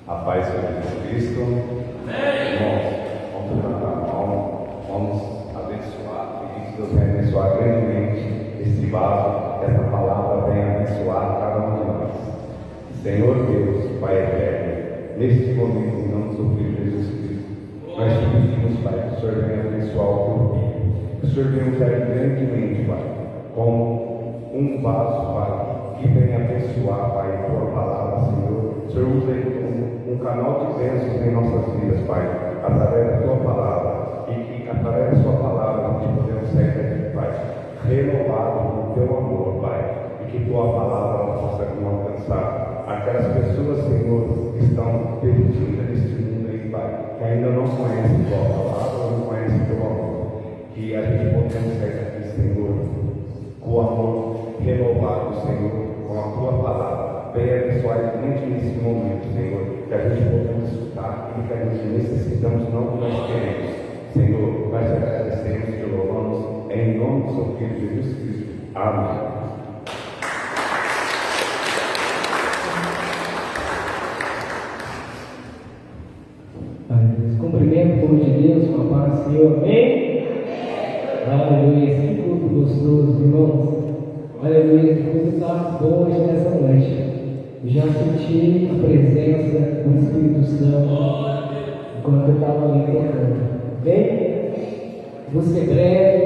A paz de Jesus Cristo. Amém. Irmãos, vamos levantar a mão, vamos abençoar, pedir que Deus venha abençoar grandemente esse vaso, que essa palavra venha abençoar cada um de nós. Senhor Deus, Pai eterno, neste momento, em nome do Filho Jesus Cristo, nós te pedimos, Pai, que o Senhor venha abençoar o teu filho, que o Senhor venha usar grandemente, Pai, como um vaso, Pai, que venha abençoar, Pai, a tua palavra, Senhor. O Senhor usa um canal de bênçãos em nossas vidas, Pai, através da tua palavra, e que através da sua palavra nós podemos sair daqui, Pai, renovado no teu amor, Pai, e que tua palavra possa nos alcançar aquelas pessoas, Senhor, que estão perdidas neste mundo aí, Pai, que ainda não conhecem tua palavra, não conhecem teu amor, que a gente possa sair daqui, Senhor, com o amor renovado, Senhor, com a tua palavra. Venha abençoar a gente nesse momento, Senhor, que a gente possa escutar aquilo que a gente necessitamos, não que nós queremos. Senhor, nós te agradecemos e te louvamos em nome do seu Filho Jesus Cristo. Amém. Cumprimento o povo de Deus com a paz do Senhor. Amém? Aleluia. Que culto gostoso, irmãos. Aleluia. Que coisa está boa hoje nessa noite. Já senti a presença do Espírito Santo enquanto eu estava ali tocando. Bem, vou ser breve.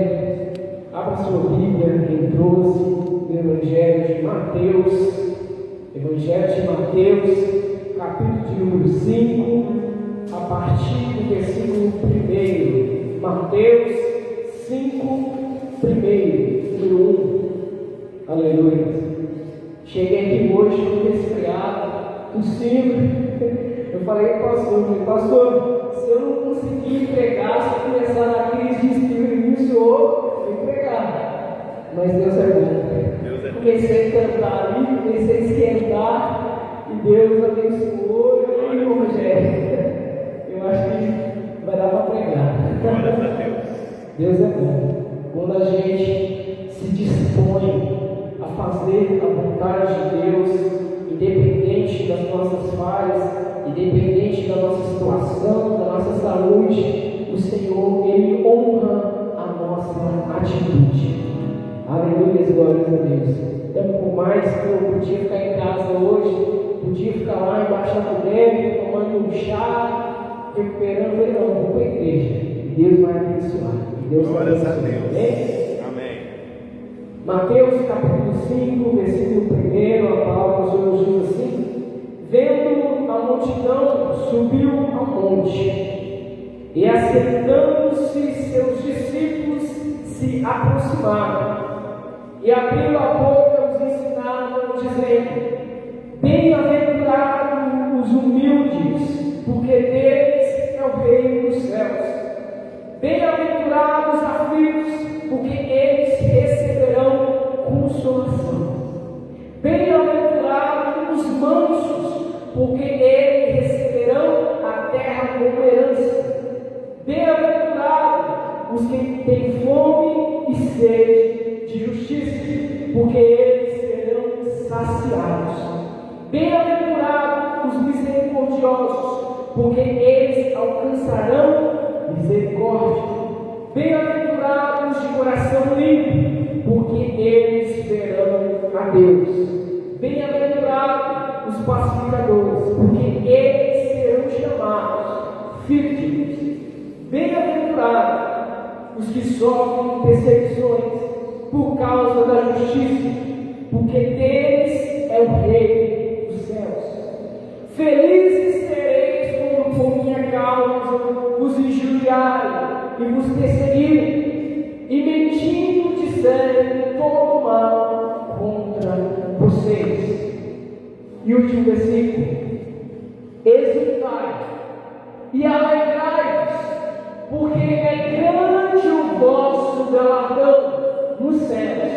Abra sua Bíblia, quem trouxe o Evangelho de Mateus. Evangelho de Mateus, capítulo de número 5, a partir do versículo 1. Mateus 5, número 1. Aleluia. Cheguei aqui hoje com resfriado, tossindo. Eu falei, pastor, se eu não conseguir pregar, se eu começar na crise de espírito, o senhor vai pregar. Mas Deus é bom. Comecei a cantar ali, comecei a esquentar, e Deus abençoou e o Rogério. Eu acho que vai dar para pregar. Deus é bom. Quando a gente se dispõe a fazer a vontade de Deus, independente das nossas falhas, independente da nossa situação, da nossa saúde, o Senhor, Ele honra a nossa atitude. Aleluia, glórias a Deus. Então, por mais que eu podia ficar em casa hoje, podia ficar lá embaixo da coberta, tomando um chá, recuperando, eu falei, não, vou para a igreja. Deus vai abençoar. Deus vai abençoar. Mateus capítulo 5, versículo 1, a palavra do Senhor diz assim: vendo a multidão, subiu ao monte, e assentando-se seus discípulos se aproximaram, e abrindo a boca os ensinavam, dizendo: bem-aventurados os humildes, porque deles é o reino dos céus. Bem-aventurados os aflitos, porque eles receberão consolação. Bem-aventurados os mansos, porque eles receberão a terra como herança. Bem-aventurados os que têm fome e sede de justiça, porque eles serão saciados. Bem-aventurados os misericordiosos, porque eles alcançarão misericórdia. Bem-aventurados de coração limpo, porque eles verão a Deus. Bem-aventurados os pacificadores, porque eles serão chamados filhos de Deus. Bem-aventurados os que sofrem perseguições por causa da justiça, porque deles é o reino dos céus. Felizes sereis quando por minha causa vos injuriarem e vos perseguirem, e mentindo disserem todo mal contra vocês. E o último versículo: exultai e alegrai-vos, porque é grande o vosso galardão nos céus,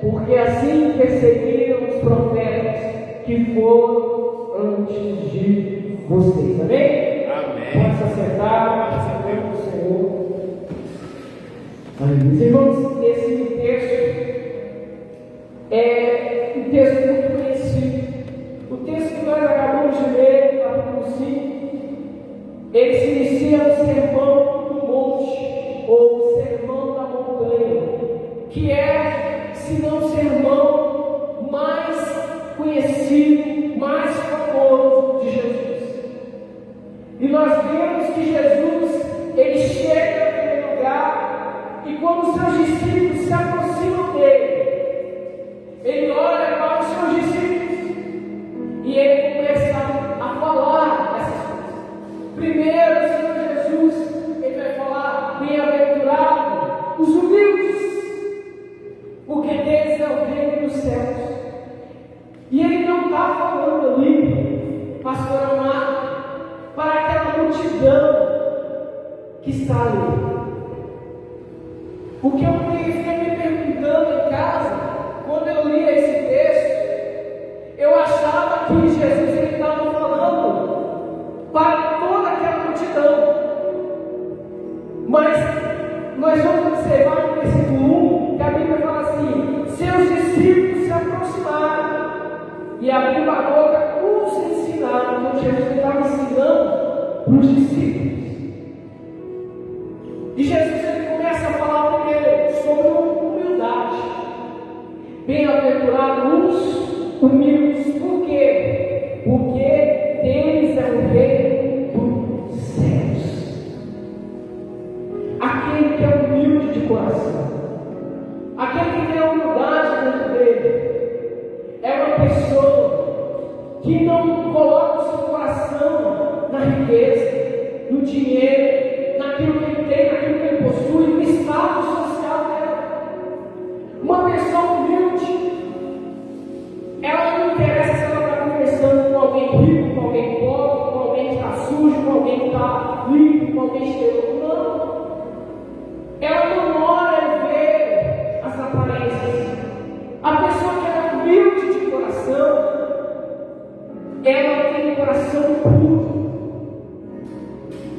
porque assim perseguiram os profetas que foram antes de vocês. Amém? Amém. Pode se acertar, acertando o Senhor. Amém. Irmãos, esse texto é um texto muito conhecido. O texto que nós acabamos de ler, capítulo 5, ele se inicia no Sermão do Monte, ou Sermão da Montanha, que é, se não o sermão mais conhecido, mais famoso de Jesus. E nós vemos que Jesus, ele chega naquele lugar, e quando os seus discípulos se aproximam dele, ele olha para os seus discípulos, e ele começa a falar essas coisas. Primeiro, o Senhor Jesus, ele vai falar: bem-aventurado os humildes, porque deles é o reino dos céus. E ele não está falando ali, pastor amado, para aquela multidão que está ali. O que eu fiquei me perguntando em casa, quando eu li esse texto, eu achava que Jesus ele estava falando para toda aquela multidão. Mas nós vamos observar no versículo 1 que a Bíblia fala assim: seus discípulos se aproximaram e abriram a boca, os ensinaram. Então Jesus estava ensinando os discípulos. E Jesus ele começa a falar primeiro sobre humildade. Bem-aventurados os humildes. Por quê? Porque deles é o reino dos céus. Aquele que é humilde de coração, aquele que tem a humildade dentro dele, é uma pessoa que não coloca o seu coração na riqueza, no dinheiro, naquilo que ele tem, naquilo que ele possui, no estado social dela. Uma pessoa humilde, ela não interessa se ela está conversando com alguém rico, com alguém pobre, com alguém que está sujo, com alguém que está limpo, com alguém cheiroso. Não. Ela não olha e vê as aparências. A pessoa que é humilde de coração, ela tem um coração puro.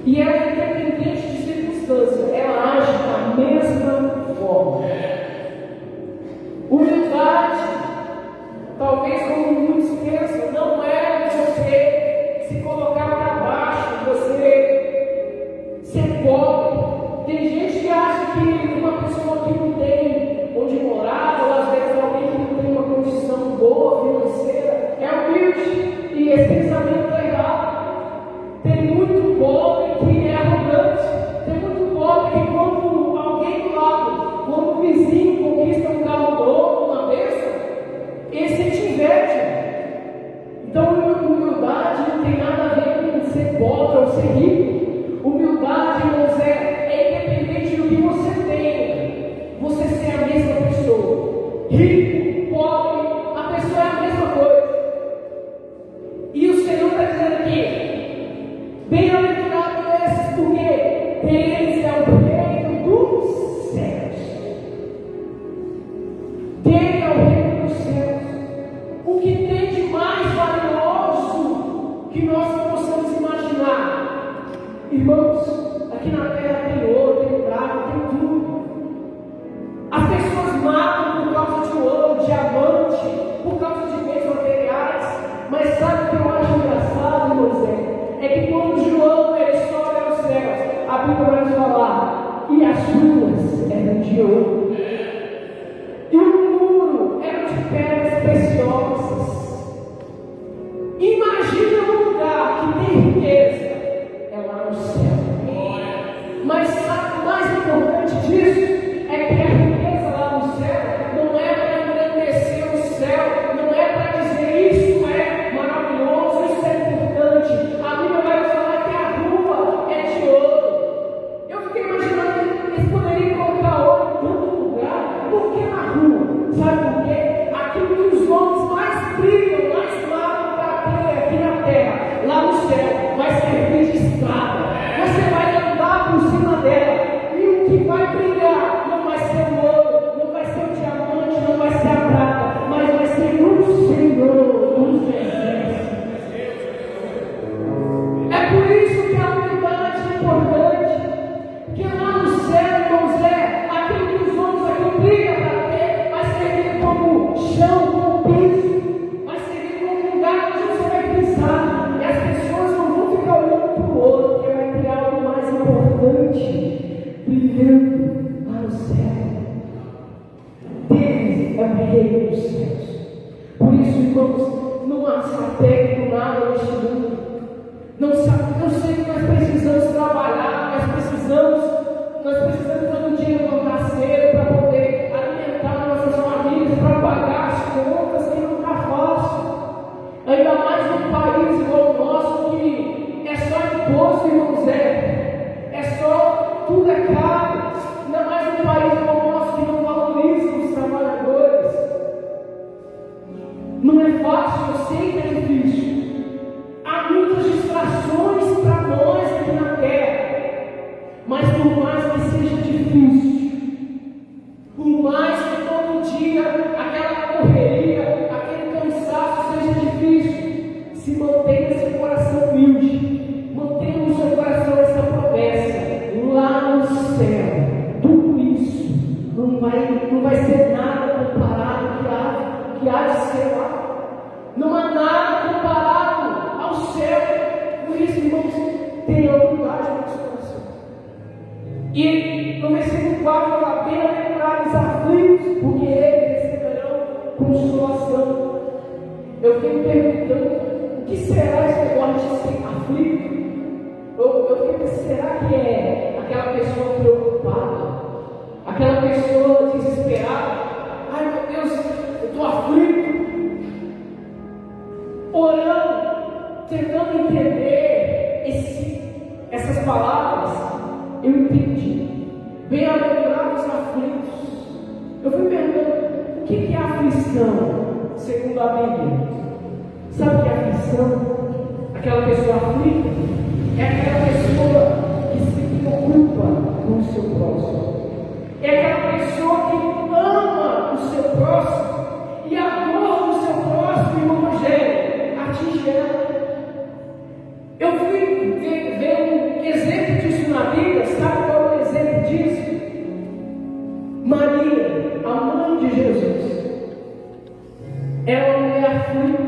E ela é independente de circunstância, ela age da mesma forma. Humildade, talvez como muitos pensam, não é você se colocar para baixo, você ser pobre. Tem gente que acha que uma pessoa que não tem onde morar, ou às vezes alguém que não tem uma condição boa financeira, é humilde. E esse pensamento está errado. Tem muito pobre que é arrogante. Tem muito pobre que quando alguém do lado, quando o vizinho conquista um carro novo, uma bênção, ele sente inveja. Então humildade não tem nada a ver com ser pobre ou ser rico. Humildade, irmãos, é independente do que você tem, você ser a mesma pessoa. Rico, pobre, a pessoa é a mesma coisa. E o Senhor está dizendo aqui: bem-aventurados esses, porque deles é o reino dos céus. Dele é o reino dos céus. O que tem de mais valioso que nós possamos imaginar? Irmãos, aqui na terra tem ouro, tem prata, tem tudo. As pessoas matam por causa de ouro, diamante, por causa de bens materiais. Mas sabe o que eu acho engraçado, Moisés? É que quando João ele sobe aos céus, a Bíblia vai falar: e as ruas eram de ouro, e o muro era de pedras preciosas. Imagina um lugar que tem riqueza, é lá no céu. Mas sabe o mais importante disso? É que a riqueza lá no céu não é para engrandecer o céu, não é para dizer isso é maravilhoso, isso é importante. A Bíblia vai falar que a rua é de ouro. Eu fiquei imaginando que eles poderiam colocar ouro em tanto Não sabe, eu sei que nós precisamos trabalhar, nós precisamos todo dia levantar cedo para poder alimentar nossas famílias, para pagar as contas, que não está fácil. Ainda mais num país igual o nosso, que é só imposto, irmãos, é só, tudo é caro. Ainda mais num país igual o nosso, que não valoriza os trabalhadores. Não é fácil, eu sei que é difícil. Há muitas distrações para nós aqui na terra. Mas por mais que seja difícil, por mais que todo dia aquela correria, aquele cansaço seja difícil, se mantenha seu coração humilde, mantenha no seu coração essa promessa, lá no céu, tudo isso não vai ser nada comparado ao que há de ser lá. Não há nada comparado ao céu. Por isso, irmãos, tenha humildade no seu coração. E no versículo 4 fala: bem-aventurados aflitos, porque eles receberão consolação. Eu fiquei me perguntando, o que será esse negócio de ser aflito? Eu fiquei pensando, será que é aquela pessoa preocupada? Aquela pessoa desesperada? Ai meu Deus, eu estou aflito. Orando, tentando entender essas palavras, eu entendi. Bem-aventurados aflitos. Eu fui perguntando, o que é aflição, segundo a Bíblia? Sabe o que é aflição? Aquela pessoa aflita é aquela pessoa que se preocupa com o seu próximo. É aquela pessoa que ama o seu próximo. E a dor do seu próximo, irmão Rogério, atinge ela. Eu fui ver um exemplo disso na Bíblia. Sabe qual é o exemplo disso? Maria, a mãe de Jesus. Ela é uma mulher aflita.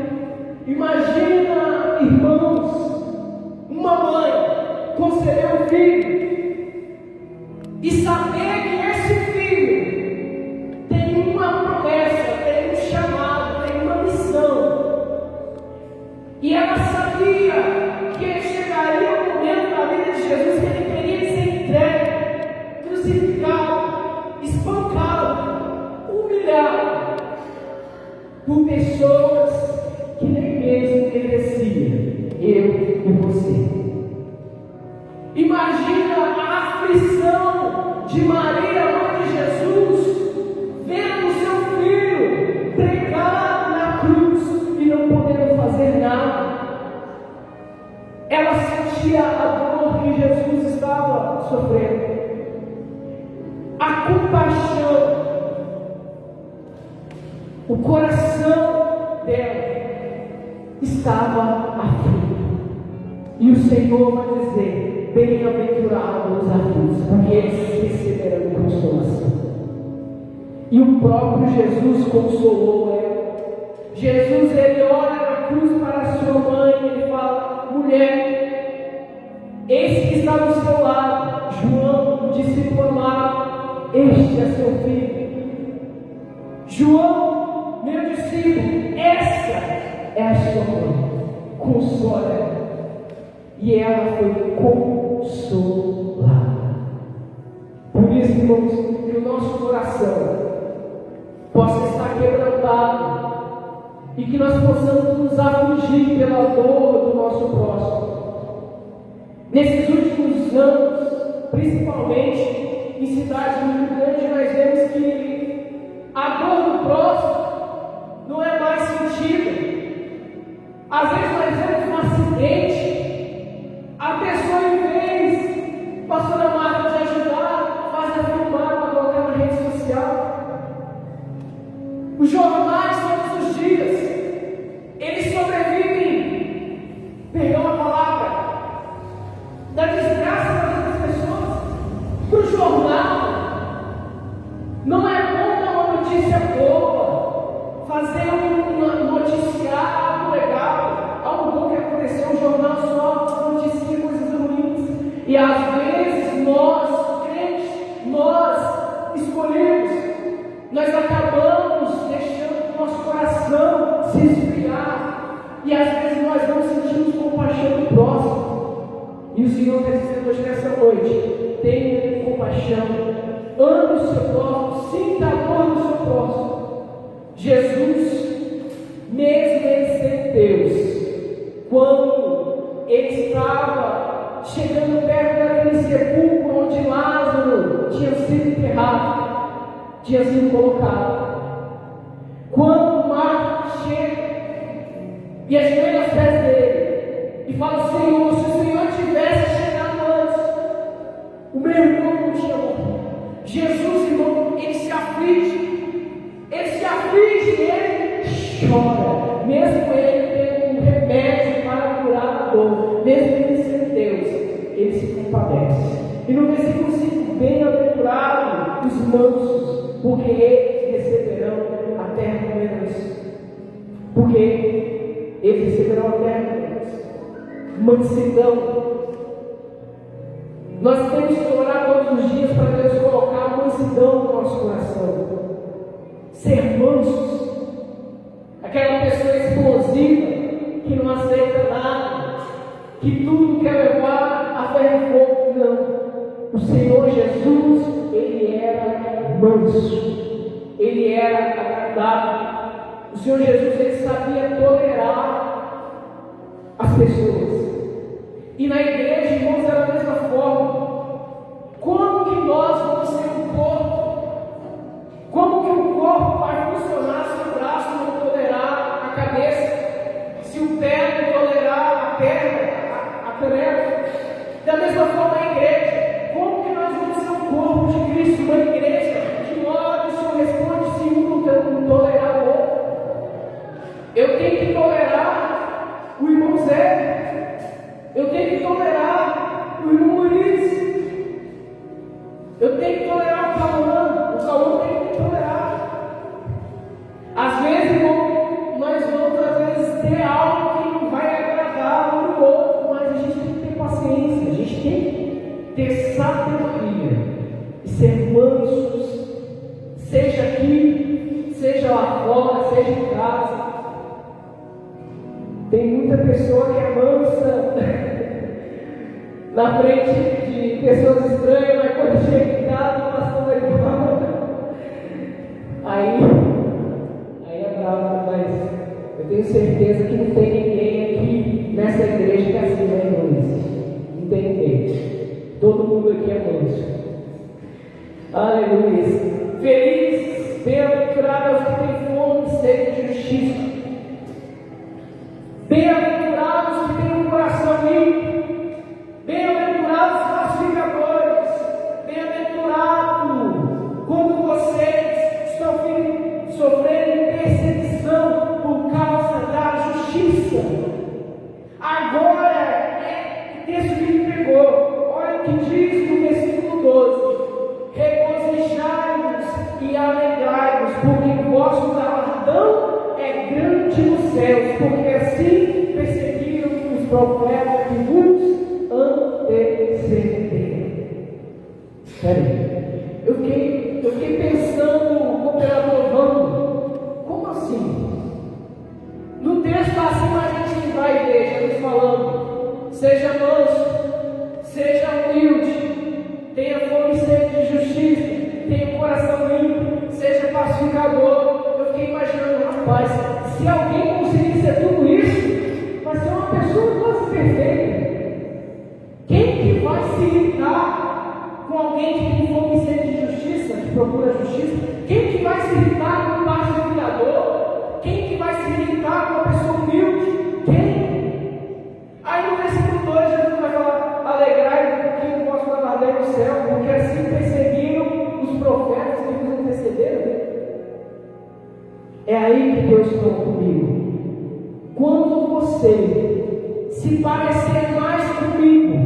Imagina, irmãos, uma mãe conceber um filho e saber que esse filho tem uma promessa, tem um chamado, tem uma missão. E ela sabia que chegaria o momento na vida de Jesus que ele teria de ser entregue, crucificado, espancado, humilhado por pessoas que nem mesmo mereciam, eu e você. Imagina a aflição de Maria, mãe de Jesus, vendo seu filho pregado na cruz e não podendo fazer nada. Ela sentia a dor que Jesus estava sofrendo, a compaixão, o coração dela estava aflito. E o Senhor vai dizer: bem-aventurados os aflitos, porque eles receberão consolação. E o próprio Jesus consolou ela. Jesus, ele olha na cruz para a sua mãe e ele fala: mulher, esse que está do seu lado, João, o discípulo amado, este é seu filho. João, meu discípulo, essa é a sua mãe. Consola ela. E ela foi consolada. Por isso, irmãos, que o nosso coração possa estar quebrantado e que nós possamos nos afligir pela dor do nosso próximo. Nesses últimos anos, principalmente em cidades muito grandes, nós vemos que a dor do próximo não é mais sentida. Às vezes nós vemos um acidente, a pessoa, em vez, pastora Marta, de ajudar, faz a filmar para colocar na rede social. Os jornais todos os dias, eles sobrevivem, perdão a palavra, da desgraça das outras pessoas. Para o jornal, não é bom dar uma notícia boa, fazer um noticiário, algo legal, algo bom que aconteceu. O jornal só noticia coisas ruins. E às vezes nós, crentes, nós escolhidos, nós acabamos deixando o nosso coração se esfriar E às vezes nós não sentimos compaixão do próximo. E o Senhor está dizendo hoje nessa noite: tenha compaixão, ame o seu próximo, sinta a dor do seu próximo. Jesus, mesmo ele sendo Deus, quando ele estava chegando perto daquele sepulcro onde Lázaro tinha sido enterrado, tinha sido colocado, quando Marta chega e ajoelha aos pés dele e fala: Senhor, se o Senhor tivesse chegado antes, o meu irmão não tinha morrido. Jesus, irmão, ele se aflige, ele chora, mesmo ele tendo um remédio para curar a dor, mesmo ele sendo Deus, ele se compadece. E no versículo 5, bem-aventurado os mansos, porque eles receberão a terra com herança. Porque eles receberão a terra com herança. Mansidão. Nós temos que orar todos os dias para Deus colocar a mansidão no nosso coração. Ser mansos. Aquela pessoa explosiva que não aceita nada, que tudo quer levar a ferro e fogo. Não. O Senhor Jesus, ele era manso, ele era agradável. O Senhor Jesus, ele sabia tolerar as pessoas. E na igreja, irmãos, era da mesma forma. Como que nós vamos ser um corpo? Como que um corpo vai funcionar se o braço não tolerar a cabeça? Se o pé não tolerar a perna, a canela? Da mesma forma a igreja. Como que nós vamos ser um corpo de Cristo? Uma igreja que uma hora o Senhor responde se um não tolerar o outro. Eu tenho que tolerar o irmão Zé. Eu tenho que tolerar o irmão Luiz. Eu tenho que tolerar o Cauã tem que tolerar. Às vezes, irmão, nós vamos ter algo que não vai agradar um ao outro, mas a gente tem que ter paciência, a gente tem que ter sabedoria e ser mansos, seja aqui, seja lá fora, seja em casa. Tem muita pessoa que é mansa na frente de pessoas estranhas, mas quando chega em casa, o pastor vai embora. Aí é bravo, mas eu tenho certeza que não tem ninguém aqui nessa igreja que é assim, né, irmãos? Não tem ninguém. Todo mundo aqui é manso. Aleluia. Felizes, bem-aventurados os que têm fome e sede de justiça. Bem-aventurados que têm um coração limpo. Bem-aventurados os pacificadores. Bem-aventurado quando vocês estão sofrendo perseguição por causa da justiça. Agora é o texto que me pegou. Olha o que diz no versículo 12: regozijai-vos e alegrai-vos, porque o vosso galardão é grande nos céus, porque assim perseguiram os profetas que vos antecederam. Peraí, eu fiquei pensando, o cooperador Vando, como assim? No texto acima a gente vai ver Jesus falando: seja manso, seja humilde, tenha fome e sede de justiça, tenha um coração limpo, seja pacificador. Eu fiquei imaginando, rapaz, se alguém conseguir ser tudo isso, vai ser uma pessoa quase perfeita. Quem que vai se irritar com alguém que tem fome e sede de justiça, que procura justiça? Quem que vai se irritar com um pacificador? Quem que vai se irritar com uma pessoa humilde? Quem? Aí no versículo 2, Jesus vai falar: alegrai-vos porque o vosso galardão é no céu, porque assim perseguiram os profetas que vos antecederam. É aí que Deus falou comigo. Quando você se parecer mais comigo,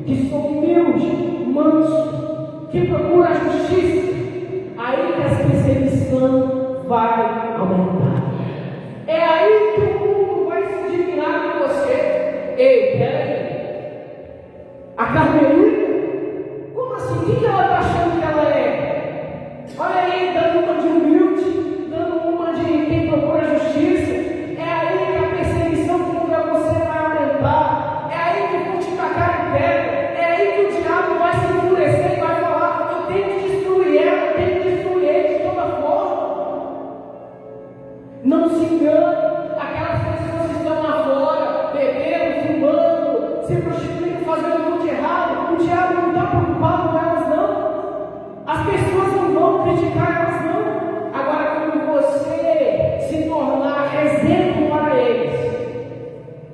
que sou humilde, manso, que procura a justiça, aí que a perseguição vai aumentar. É aí que o mundo vai se dignar com você. Ei, peraí, a Carmelita? Como assim? O que ela está achando que ela é? Olha aí, dando uma de humilde, dando uma de quem procura justiça. É aí que a perseguição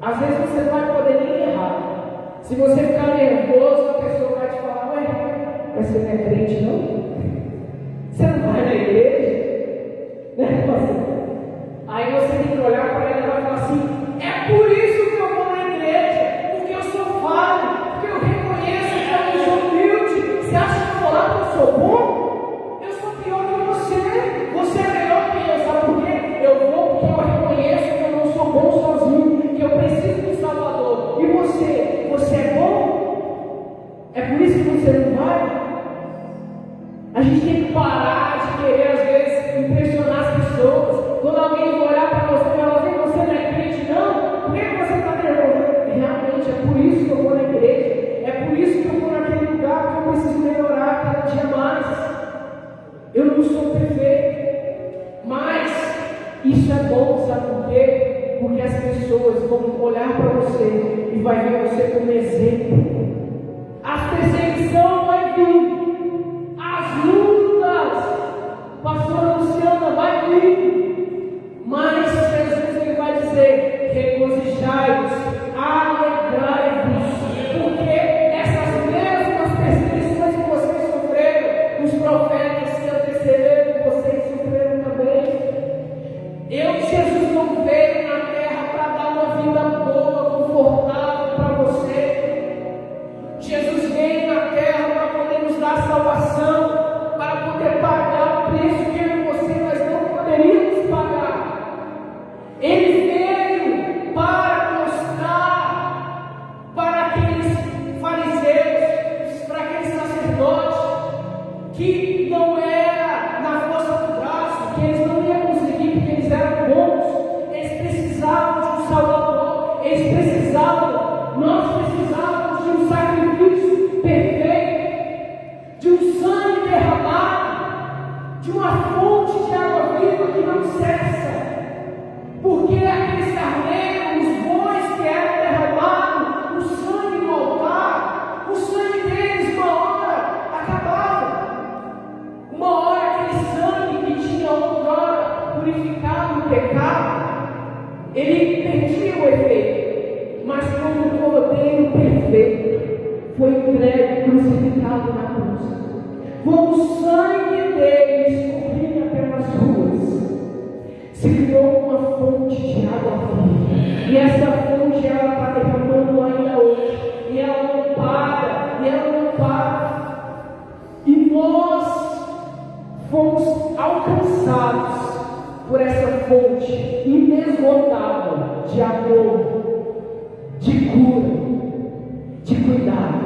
Às vezes você não vai poder nem errar. Se você ficar nervoso, a pessoa vai te falar: ué, mas você não é crente não? Você não vai na igreja? Né, pastor? Aí você tem que olhar para ela e vai falar assim: é por isso que eu vou na igreja, porque eu sou falho, porque eu reconheço que eu não sou humilde. Você acha que eu vou lá porque eu sou bom? Eu sou pior que você. Você é melhor que eu, sabe por quê? Eu vou porque eu reconheço que eu não sou bom sozinho, que eu preciso do Salvador. E você é bom? É por isso que você não vai? A gente tem que parar de querer, às vezes, impressionar as pessoas. Quando alguém for olhar para você e falar assim: você não é crente, não? Por que você está nervoso? Realmente, é por isso que eu vou na igreja. É por isso que eu vou naquele lugar, que eu preciso melhorar cada dia mais. Eu não sou perfeito, mas isso é bom, sabe por quê? Porque as pessoas vão olhar para você e vai ver você como exemplo. A perseguição vai vir. As lutas, pastora Luciana, vai vir, mas Jesus ele vai dizer: regozijai-vos, alegrai-vos, porque essas mesmas perseguições que vocês sofreram, os profetas que antecederam vocês sofreram também. Jesus não veio na terra para dar uma vida boa, confortável para você. Jesus veio na terra para poder nos dar salvação, para poder pagar o preço que eu e você nós não poderíamos pagar. Ele veio para mostrar para aqueles fariseus, para aqueles sacerdotes, que não era na força do braço, que eles não iam conseguir porque eles eram bons. Eles precisavam de um Salvador, eles precisavam, nós precisávamos de um sacrifício perfeito, de um sangue derramado, de uma fonte de água viva que não cessa, porque aqueles carneiros, os bois que eram derramados, o sangue no altar, o sangue deles uma hora acabava, uma hora aquele sangue que tinha outrora purificado o pecado, ele perdia o efeito, mas quando o Cordeiro perfeito foi entregue, crucificado na cruz, quando o sangue dele escorria pelas ruas, se criou uma fonte de água viva, e essa fonte ela está derramando ainda hoje, e ela não para, e nós fomos alcançados por essa fonte inesgotável de amor, de cura, de cuidado.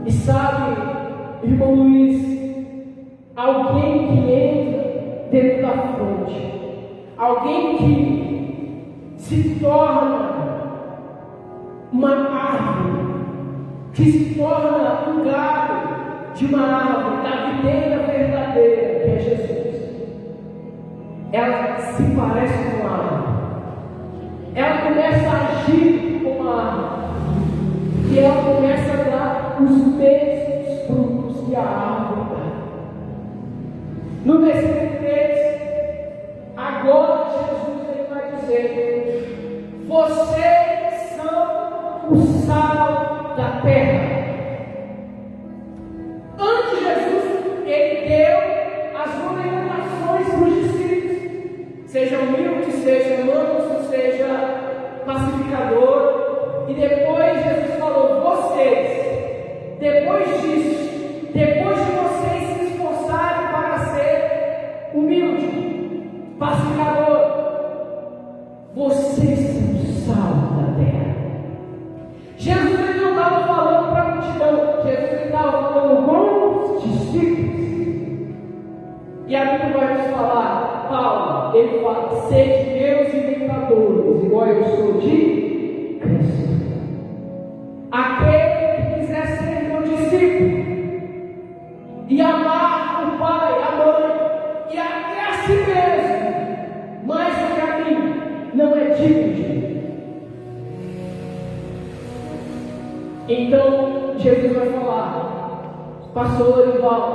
E sabe, irmão Luiz, alguém que entra dentro da fonte, alguém que se torna uma árvore, que se torna um galho de uma árvore, da videira verdadeira, que é Jesus. Ela se parece com uma árvore, ela começa a agir como uma árvore, e ela começa a dar os mesmos frutos que a árvore dá. No versículo 3, agora Jesus ele vai dizer: vocês são o sal da terra. Antes Jesus, ele deu as orientações para os discípulos: seja humilde, seja manso, seja pacificador. E depois Jesus falou: vocês, depois disso, depois de vocês se esforçarem para ser humilde, pacificador, vocês são o sal da terra. Jesus ele não estava falando para a multidão, Jesus ele estava falando com os discípulos. E a Bíblia vai nos falar, Paulo, ele fala: sede meus imitadores, igual eu sou de Cristo. Aquele que quiser ser meu discípulo e amar o pai, a mãe e até a si mesmo, mais do que a mim, não é digno de mim. Então Jesus vai falar: pastor Orival,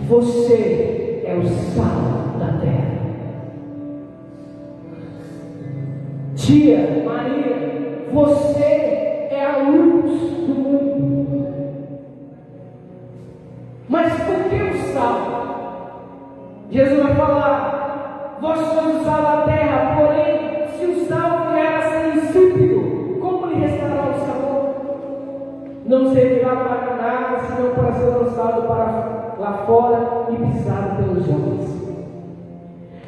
você é o sal da terra. Tia Maria, você é a luz do mundo. Mas por que o sal? Jesus vai falar: vós sois o sal da terra, porém, se o sal vier a ser insípido, como lhe restará o sabor? Não servirá para nada, senão para ser lançado para lá fora e pisado pelos homens.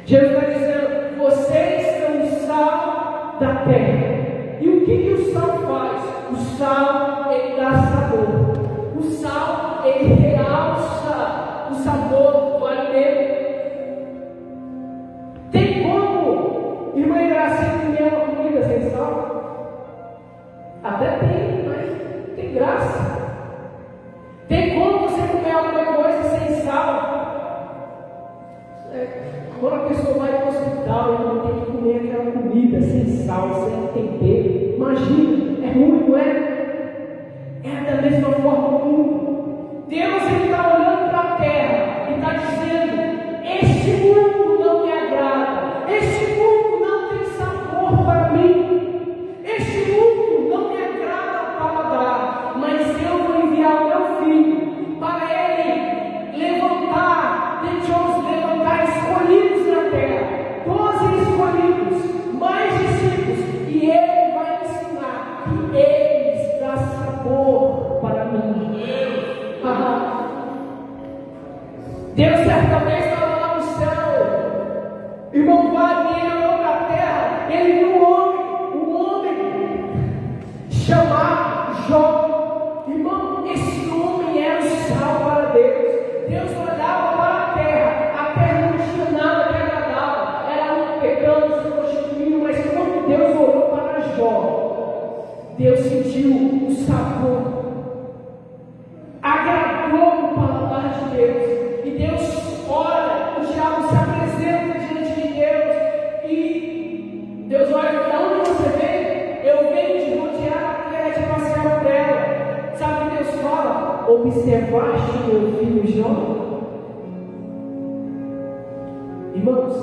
Jesus está dizendo: vocês são o sal da terra. E o que o sal faz? O sal, ele dá sabor. O sal, ele realça o sabor do alimento. Tem como, irmã Gracinha, comer uma comida sem sal? Até tem, mas tem graça. Tem como você comer alguma coisa sem sal? Quando a pessoa vai para o hospital e não tem que comer aquela comida sem sal, sem tempero, imagina, é ruim, não é? É da mesma forma o mundo. Deus está olhando para a terra e está dizendo: este mundo não me agrada, este mundo não tem sabor para mim, este mundo não me agrada para dar, mas eu vou enviar o meu filho para ele levantar, levantar escolhidos na terra, 12 escolhidos, mais discípulos, e ele vai ensinar que eles dão sabor para mim. Deus certa vez estava lá no céu, irmão Wagner, ele olhou para a terra, ele viu um homem chamado Jó. Irmão, esse homem era o sal para Deus. Deus olhava para a terra não tinha nada que agradava, era um pecando, se prostituindo, mas quando Deus olhou para Jó, Deus sentiu o sabor, agradou o paladar de Deus. E Deus olha, o diabo se apresenta diante de Deus, e Deus olha: de onde você veio? Eu venho de rodear a terra, de passear por ela. Sabe o que Deus fala? Observaste meu filho Jó? Irmãos,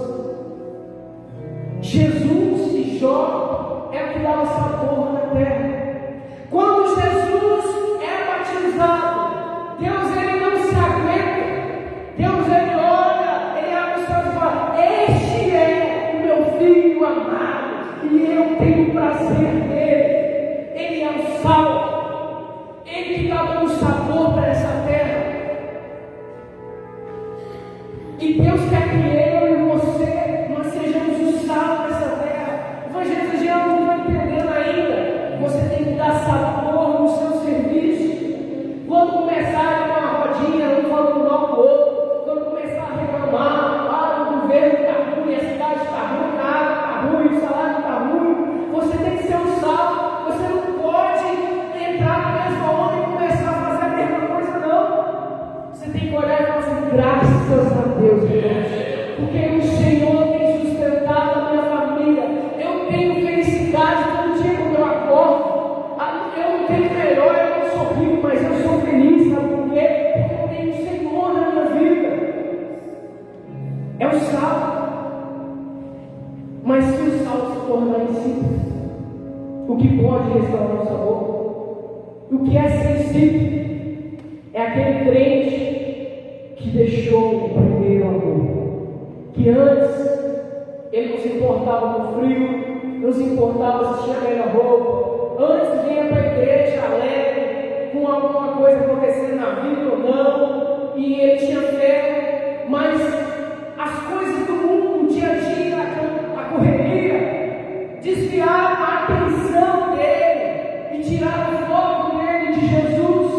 Jesus e Jó é o que dava sabor na terra. Quando Jesus é batizado, Deus ele não se aguenta. Deus ele olha, ele abre os céus e fala: este é o meu filho amado, e eu tenho prazer nele. Ele é o sal, ele que está dando sabor para essa terra. E Deus quer que eu e você, nós sejamos o sal dessa terra. O evangelho de Jesus não está entendendo ainda. Você tem que dar sabor no seu serviço. Quando começar uma rodinha, um falando mal do outro, quando começar a reclamar: o governo está ruim, a cidade está ruim, a água está ruim, o salário está ruim, você tem que ser um sal. Você não pode entrar na mesma onda e começar a fazer a mesma coisa, não. Você tem que olhar e falar assim: graças a Deus, irmãos, porque o Senhor tem sustentado a minha família. Eu tenho felicidade todo dia quando eu acordo. Eu não tenho melhor, eu não sou rico, mas eu sou feliz. Sabe por quê? Porque eu tenho o Senhor na minha vida. É o sal. Mas se o sal se tornar insípido, o que pode restaurar o sabor? O que é sensível? É aquele crente que deixou o primeiro amor, que antes ele não se importava com o frio, não se importava se tinha melhor roupa, antes vinha para a igreja alegre, com alguma coisa acontecendo na vida ou não, e ele tinha fé, mas as coisas do mundo, o dia a dia, a correria, desviaram a atenção dele e tiraram o foco dele de Jesus,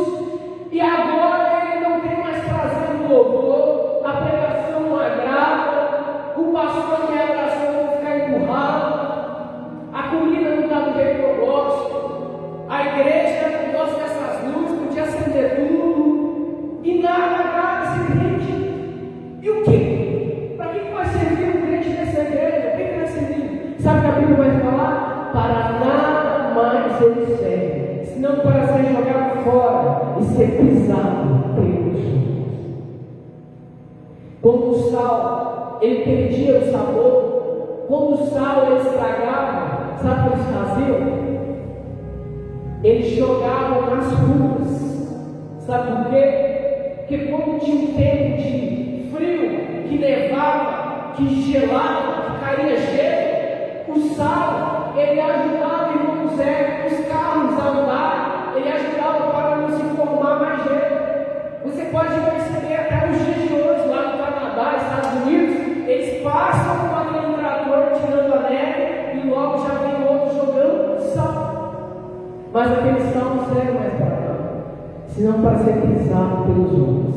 e agora ele não tem mais prazer no louvor, a pregação não agrada, o pastor me abraçou, eu vou ficar empurrado, a comida não está do jeito que eu gosto, a igreja não gosta dessas luzes, podia acender tudo, e nada agrada esse crente. E o que? Para que vai servir um crente nessa igreja? O que vai servir? Sabe o que a Bíblia vai falar? Para nada mais ele serve, senão para ser jogado fora e ser pisado pelos outros. Quando o sal ele perdia o sabor, quando o sal ele estragava, sabe o que eles faziam? Eles jogavam nas ruas. Sabe por quê? Porque quando tinha um tempo de frio, que nevava, que gelava, que caía gelo, o sal, ele ajudava, irmão José, os carros a andar, ele ajudava para não se formar mais gelo. Você pode perceber até nos dias de hoje, lá no Canadá, Estados Unidos, eles passam com aquele trator tirando a neve e logo já vem outro jogando sal. Mas aquele sal não serve mais para nada, senão para ser pisado pelos homens.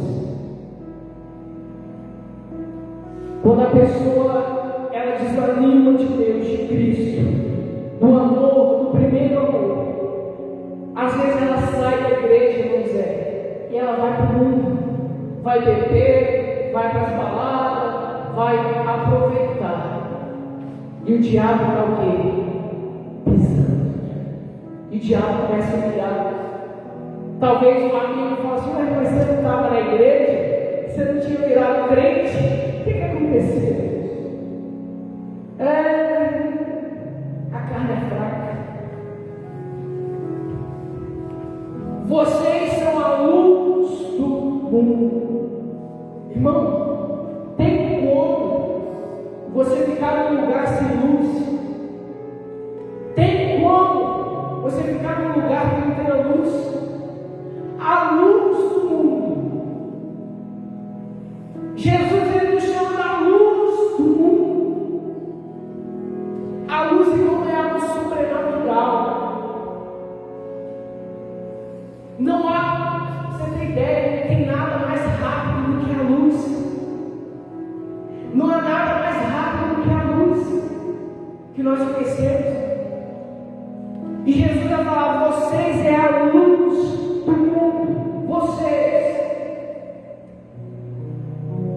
Quando a pessoa ela desanima de Deus, de Cristo, do amor, do primeiro amor, às vezes ela sai da igreja, vamos dizer, e ela vai para o mundo, vai beber, vai para as baladas, vai aproveitar. E o diabo está o quê? Pisando. E o diabo começa a humilhar. Talvez um amigo fale assim: mas você não estava na igreja? Você não tinha virado crente? O que aconteceu? A carne é fraca. Vocês são a luz do mundo. Irmão, tem como você ficar num lugar sem luz? Tem como você ficar num lugar que não tem a luz? A luz do mundo. Jesus, ele nos chama da luz do mundo. A luz não é algo sobrenatural. Não há, você tem ideia, não tem nada mais rápido do que a luz. Não há nada mais rápido do que a luz que nós conhecemos. E Jesus vai falar: vocês é a luz do mundo. Vocês.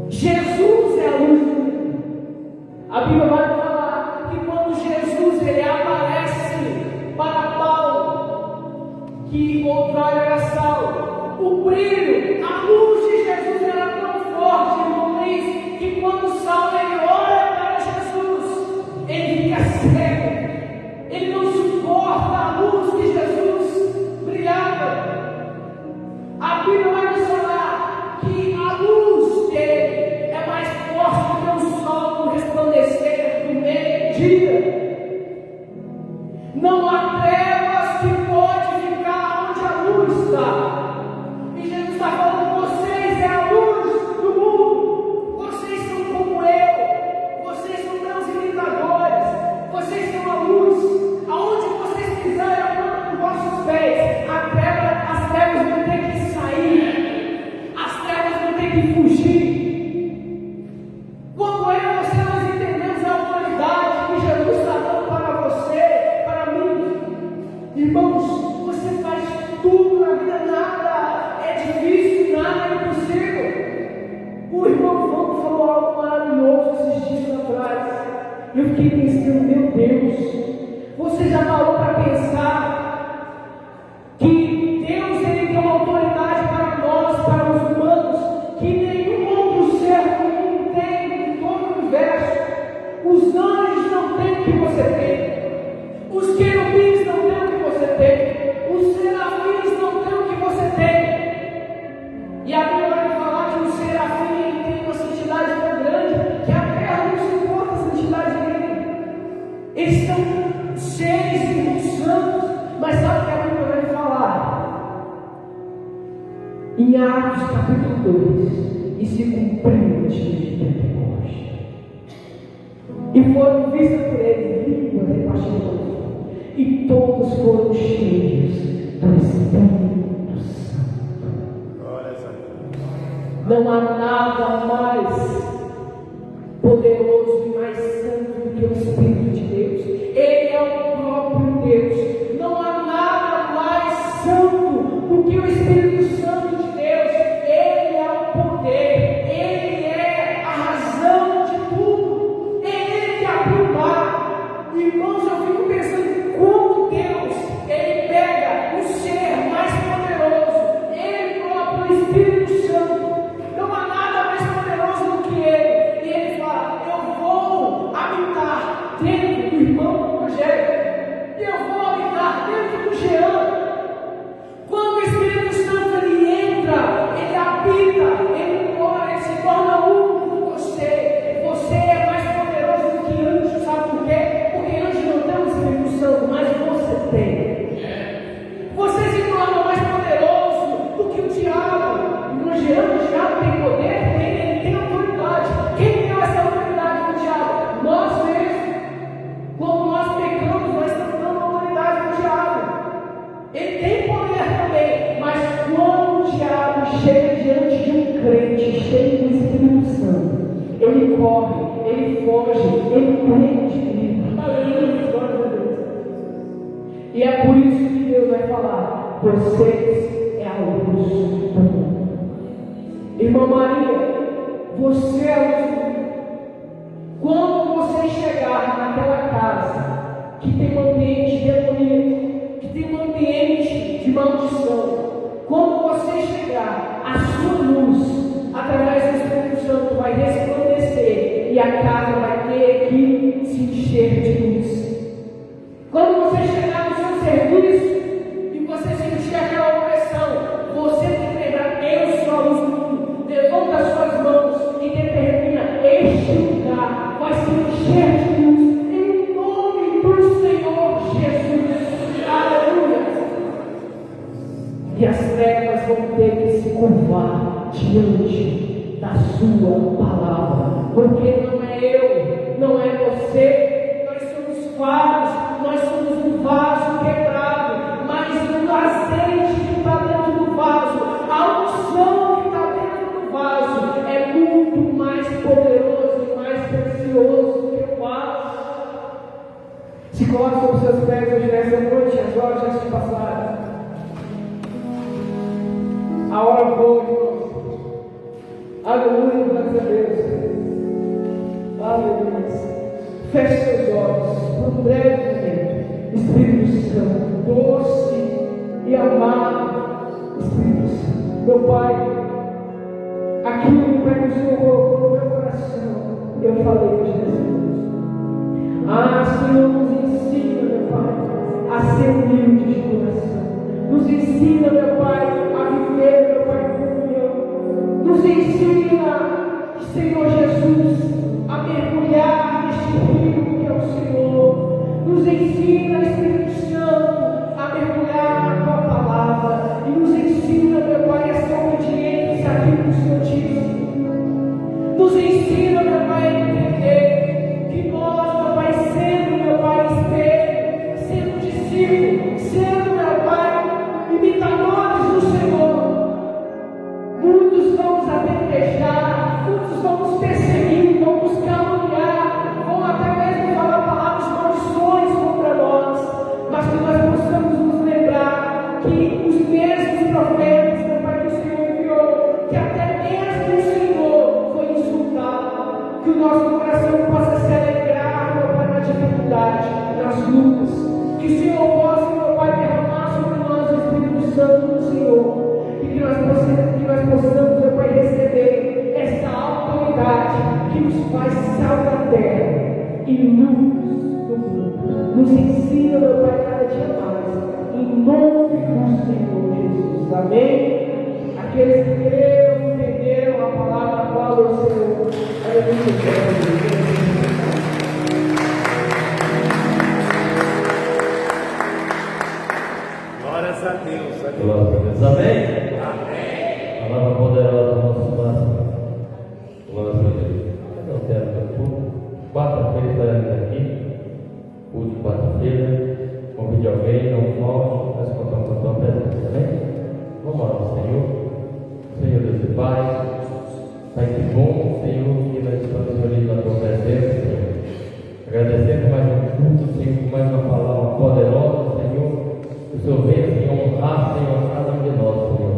Jesus é a luz do mundo. A Bíblia vai falar que quando Jesus ele aparece para Paulo, que outrora era Saulo, o brilho, a luz de Jesus era tão forte, irmão Luiz, que quando Saulo ele olha para Jesus, ele fica cego. Ele não suporta a luz que Jesus brilhava. A Bíblia vai nos falar que a luz dele é mais forte do que o sol no resplandecer do meio-dia. Não há trevas que pode ficar onde a luz está. E Jesus está falando: vocês é a luz do mundo. Vocês são como eu. Vocês são meus imitadores. Vocês são a luz. Aonde vocês pisarem a planta dos vossos pés, as trevas vão ter que sair, as trevas vão ter que fugir. Quando você nós entendemos a autoridade que Jesus está dando para você, para mim, irmãos, você faz tudo na vida, nada é difícil, nada é impossível. O irmão João falou algo maravilhoso esses dias atrás. Eu fiquei pensando: meu Deus, você já parou para pensar que Deus ele deu autoridade para nós, para os humanos, que nenhum outro ser do mundo tem em todo o universo? Os anjos não têm o que você tem, os querubins não têm o que você tem, os serafins não têm o que você tem. E a Bíblia vai falar que o serafim ele tem uma santidade tão grande que a terra não suporta a santidade dele. Eles são seres irmãos santos, mas sabe o que a Bíblia vai falar? Em Atos capítulo 2: e se cumpriu o dia de Pentecostes, e foram vistas por eles línguas repartidas do fogo, e todos foram cheios do Espírito Santo. Não há nada mais poderoso e mais santo do que o Espírito de Deus. Ele é o próprio Deus. Não há nada mais santo do que o Espírito Santo de Deus. Ele é o poder, ele é a razão de tudo. É ele que abriu o mar. Irmãos, eu fico pensando como Deus ele pega o ser mais poderoso, ele próprio, o Espírito Santo. Não há nada mais poderoso do que ele. E ele fala: eu vou habitar dentro E é por isso que Deus vai falar: vocês é a luz do mundo. Irmã Maria, você é a luz do mundo. Quando você chegar naquela casa que tem um ambiente demoníaco, que tem um ambiente de maldição, quando você chegar, a sua luz, através do Espírito Santo, vai resplandecer e a casa vai ter que se encher de luz. Quando você chegar no seu serviço e você sentir aquela opressão, você tem que lembrar: eu sou a luz do mundo. Levanta as suas mãos e determina: este lugar vai se encher de luz, em nome do Senhor Jesus. Aleluia! E as trevas vão ter que se curvar diante da sua palavra, porque não é eu, não é você, nós somos falhos, nós somos um vaso quebrado, mas o azeite que está dentro do vaso, a unção que está dentro do vaso é muito mais poderoso e mais precioso do que o vaso. Se coloque sobre seus pés hoje nessa noite, as horas já se passaram. A hora boa, irmãos. Aleluia, glória a Deus. Aleluia. Feche seus olhos por um breve momento. Espírito Santo, doce e amado Espírito Santo. Meu Pai, aquilo que o Senhor colocou no meu coração, eu falei hoje nessa noite. Senhor, nos ensina, meu Pai, a ser humilde de coração. Nos ensina, meu Pai, a viver, meu Pai, em comunhão. Nos ensina, Senhor Jesus, a mergulhar neste rio que é o Senhor. Nos ensina, Espírito Santo, a mergulhar na Tua palavra. E nos ensina, meu Pai, a ser obedientes àquilo que o Senhor diz. Nos ensina, meu Pai, a entender que nós, meu Pai, sendo, meu Pai, espelho, sendo discípulo, sendo, meu Pai, imitadores do Senhor, muitos vão nos apedrejar, muitos vão nos perseguir, vão nos caluniar, vão até mesmo falar palavras de maldições contra nós, mas que nós possamos nos lembrar que os mesmos profetas, meu Pai, que o Senhor enviou, que até mesmo o Senhor foi insultado, que o nosso coração possa se alegrar, meu Pai, na dificuldade, nas lutas, que o Senhor possa, meu Pai, derramar sobre nós o Espírito Santo do Senhor, e que nós possamos, meu Pai, receber essa autoridade que nos faz sal da terra e luz do mundo. Nos ensina, meu Pai, cada dia mais, em nome do Senhor Jesus. Amém? Aqueles que creram, entenderam a palavra, aplaudam o Senhor. Aleluia. Glórias a Deus. Glória a Deus. Amém? Amém. Palavra poderosa do nosso máximo. Glória a Deus. Eu não quero ter culto. Quarta-feira estaremos aqui. Culto de quarta-feira. Convide alguém, não falte. Nós contamos com a tua presença. Amém? Vamos orar ao Senhor. Senhor Deus e Pai. Pai, que bom, Senhor, que nós estamos reunidos na tua presença, Senhor. Agradecendo mais um culto, Senhor, por mais uma palavra poderosa, Senhor. Que o Senhor venha, Senhor, honrar, Senhor, a cada um de nós, Senhor.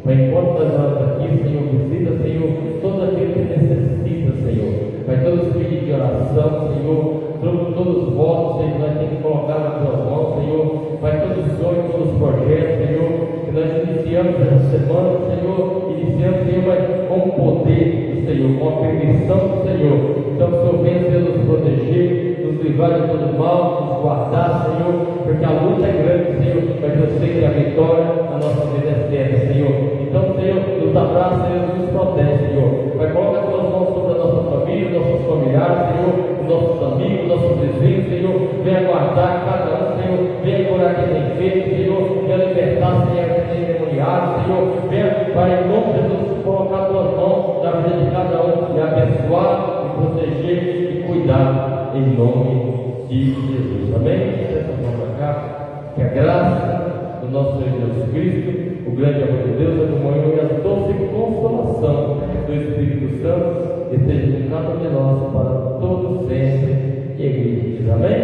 Pai, enquanto nós estamos aqui, Senhor, visita, Senhor, todo aquele que necessita, Senhor. Pai, todos os pedidos de oração, Senhor, todos os votos, Senhor, que nós temos que colocar nas tuas mãos, Senhor. Pai, todos os sonhos, todos os projetos, Senhor, que nós iniciamos essa semana, Senhor, iniciamos, Senhor, mas com o poder do Senhor, com a permissão do Senhor. Então, que o Senhor venha, Senhor, nos proteger, nos livrar de todo mal, nos guardar, Senhor, porque a luta é grande, Senhor, mas eu sei que a vitória, a nossa vida é certa, Senhor. Então, Senhor, nos abraça, Senhor, nos protege, Senhor. Vai colocar as tuas mãos sobre a nossa família, nossos familiares, Senhor, os nossos amigos, nossos vizinhos, Senhor. Venha guardar cada um, Senhor. Venha curar quem tem feito, Senhor. Venha libertar, Senhor, quem tem demoniado, Senhor. Venha, Pai, em nome de Jesus, colocar as tuas mãos na vida de cada um e abençoar, e proteger e cuidar, em nome de Jesus. Amém? Que a graça do nosso Senhor Jesus Cristo, o grande amor de Deus, a comunhão e a doce consolação do Espírito Santo esteja com cada um de nós para todos sempre. E a igreja diz amém?